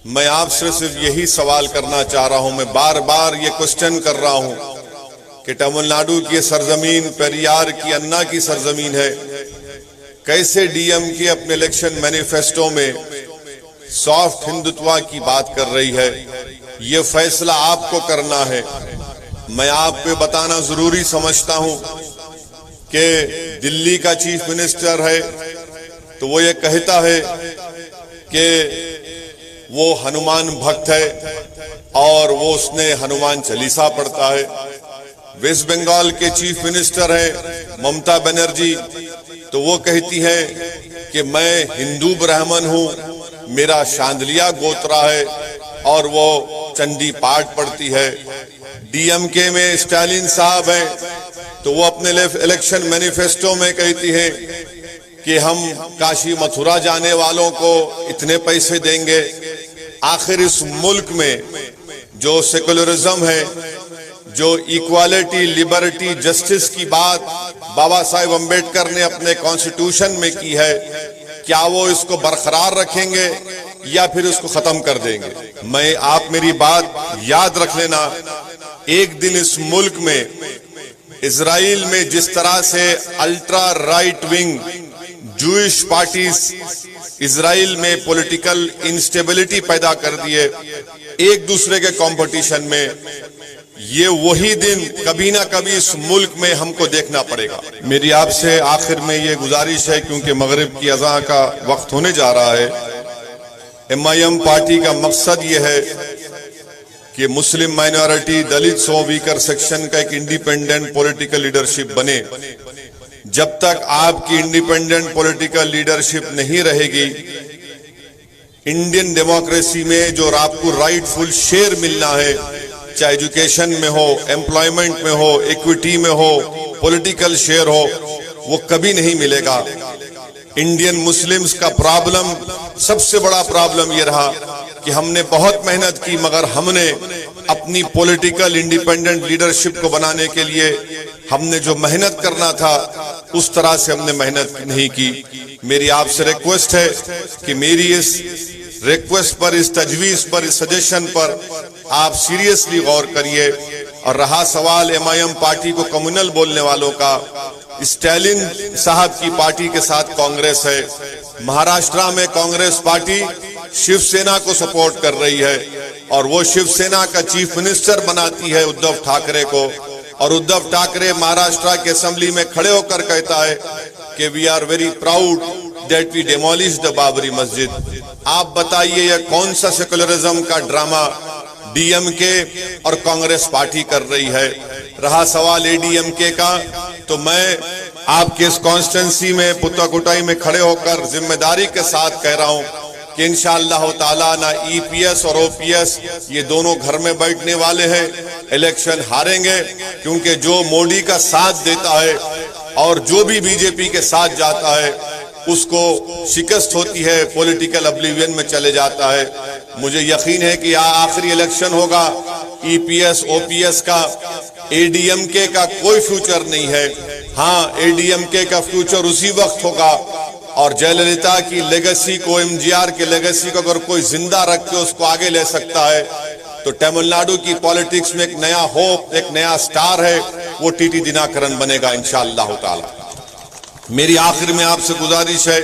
میں آپ سے صرف یہی سوال کرنا چاہ رہا ہوں، میں بار بار یہ کوسچن کر رہا ہوں کہ تمل ناڈو کی سرزمین پیریار کی انا کی سرزمین ہے، کیسے ڈی ایم کے اپنے الیکشن مینیفیسٹو میں سافٹ ہندوتوا کی بات کر رہی ہے؟ یہ فیصلہ آپ کو کرنا ہے۔ میں آپ پہ بتانا ضروری سمجھتا ہوں کہ دلی کا چیف منسٹر ہے تو وہ یہ کہتا ہے کہ وہ ہنومان بھکت ہے اور وہ اس نے ہنومان چالیسا پڑھتا ہے۔ ویسٹ بنگال کے چیف منسٹر ہے ممتا بنرجی، تو وہ کہتی ہے کہ میں ہندو برہمن ہوں، میرا شاندلیا گوترا ہے اور وہ چندی پاٹ پڑھتی ہے۔ ڈی ایم کے میں اسٹالین صاحب ہیں تو وہ اپنے الیکشن مینیفیسٹو میں کہتی ہے کہ ہم کاشی متھرا جانے والوں کو اتنے پیسے دیں گے۔ آخر اس ملک میں جو سیکولرزم ہے، جو ایکوالٹی، لبرٹی، جسٹس کی بات بابا صاحب امبیڈکر نے اپنے کانسٹیٹیوشن میں کی ہے، کیا وہ اس کو برقرار رکھیں گے یا پھر اس کو ختم کر دیں گے؟ آپ میری بات یاد رکھ لینا، ایک دن اس ملک میں اسرائیل میں جس طرح سے ultra right wing Jewish parties Israel میں پولیٹیکل انسٹیبلٹی پیدا کر دیے ایک دوسرے کے کمپٹیشن میں، یہ وہی دن کبھی نہ کبھی اس ملک میں ہم کو دیکھنا پڑے گا۔ میری آپ سے آخر میں یہ گزارش ہے، کیونکہ مغرب کی اذان کا وقت ہونے جا رہا ہے، ایم آئی ایم پارٹی کا مقصد یہ ہے کہ مسلم مائنورٹی، دلت و ویکر سیکشن کا ایک انڈیپینڈنٹ پولیٹیکل لیڈرشپ بنے۔ جب تک آپ کی انڈیپینڈنٹ پولیٹیکل لیڈرشپ نہیں رہے گی، انڈین ڈیموکریسی میں جو آپ کو رائٹ فل شیئر ملنا ہے، چاہے ایجوکیشن میں ہو، امپلائمنٹ میں ہو، ایکویٹی میں ہو، پولیٹیکل شیئر ہو، وہ کبھی نہیں ملے گا۔ انڈین مسلمز کا پرابلم، سب سے بڑا پرابلم یہ رہا کہ ہم نے بہت محنت کی، مگر ہم نے اپنی پولیٹیکل انڈیپینڈنٹ لیڈرشپ کو بنانے کے لیے ہم نے جو محنت کرنا تھا اس طرح سے ہم نے محنت نہیں کی۔ میری آپ سے ریکویسٹ ہے کہ میری اس ریکویسٹ پر، اس تجویز پر، اس سجیشن پر آپ سیریسلی غور کریے۔ اور رہا سوال ایم آئی ایم پارٹی کو کمیونل بولنے والوں کا، اسٹالین صاحب کی پارٹی کے ساتھ کانگریس ہے، مہاراشٹرا میں کانگریس پارٹی شیو سینا کو سپورٹ کر رہی ہے اور وہ شیو سینا کا چیف منسٹر بناتی ہے ادھو ٹھاکرے کو، اور ادھو ٹھاکرے مہاراشٹرا کے اسمبلی میں کھڑے ہو کر کہتا ہے کہ we are very proud that we demolish the Babri Masjid. آپ بتائیے یہ کون سا سیکولرزم کا ڈرامہ ڈی ایم کے اور کانگریس پارٹی کر رہی ہے؟ رہا سوال اے ڈی ایم کے کا، تو میں آپ کے اس کانسٹیٹنسی میں پتا کوٹائی میں کھڑے ہو کر ذمہ داری کے ساتھ کہہ رہا ہوں کہ انشاءاللہ تعالیٰ نہ ای پی ایس اور او پی ایس یہ دونوں گھر میں بیٹھنے والے ہیں، الیکشن ہاریں گے، کیونکہ جو مودی کا ساتھ دیتا ہے اور جو بھی بی جے پی کے ساتھ جاتا ہے اس کو شکست ہوتی ہے، پولیٹیکل ابلیوین میں چلے جاتا ہے۔ مجھے یقین ہے کہ آخری الیکشن ہوگا، ای P S O P S کا، اے ڈی ایم کے کا کوئی فیوچر نہیں ہے۔ ہاں، اے ڈی ایم کے کا فیوچر اسی وقت ہوگا، اور جے للیتا کی لیگیسی کو، ایم جی آر کی لیگیسی کو اگر کوئی زندہ رکھ کے اس کو آگے لے سکتا ہے تو تمل ناڈو کی پالیٹکس میں ایک نیا ہوپ، ایک نیا سٹار ہے، وہ ٹی ٹی دیناکرن بنے گا انشاءاللہ تعالی۔ میری آخر میں آپ سے گزارش ہے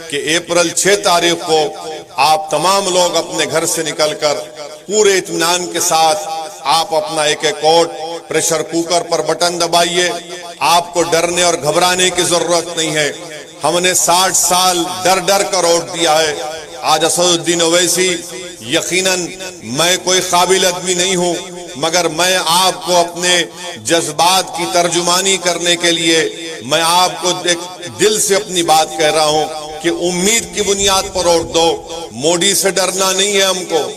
کہ اپریل 6 تاریخ کو آپ تمام لوگ اپنے گھر سے نکل کر پورے اطمینان کے ساتھ آپ اپنا ایک ووٹ پریشر کوکر پر بٹن دبائیے۔ آپ کو ڈرنے اور گھبرانے کی ضرورت نہیں ہے۔ ہم نے 60 سال ڈر ڈر کر ووٹ دیا ہے۔ آج اسد الدین اویسی، یقیناً میں کوئی قابل آدمی نہیں ہوں، مگر میں آپ کو اپنے جذبات کی ترجمانی کرنے کے لیے میں آپ کو دل سے اپنی بات کہہ رہا ہوں کہ امید کی بنیاد پر ووٹ دو۔ مودی سے ڈرنا نہیں ہے ہم کو،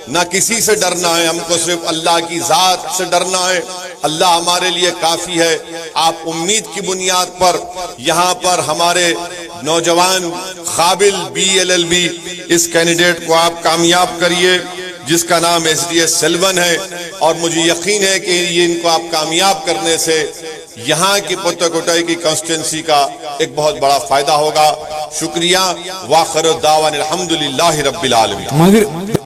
نہ کسی سے ڈرنا ہے، ہم کو صرف اللہ کی ذات سے ڈرنا ہے۔ اللہ ہمارے لیے کافی ہے۔ آپ امید کی بنیاد پر یہاں پر ہمارے نوجوان قابل بی ایل ایل بی اس کینڈیڈیٹ کو آپ کامیاب کریے جس کا نام ایس ڈی ایس سیلون ہے، اور مجھے یقین ہے کہ یہ ان کو آپ کامیاب کرنے سے یہاں کی پتہ کوٹائی کی کانسٹیٹنسی کا ایک بہت بڑا فائدہ ہوگا۔ شکریہ، وآخر الدعوانا الحمدللہ رب العالمین۔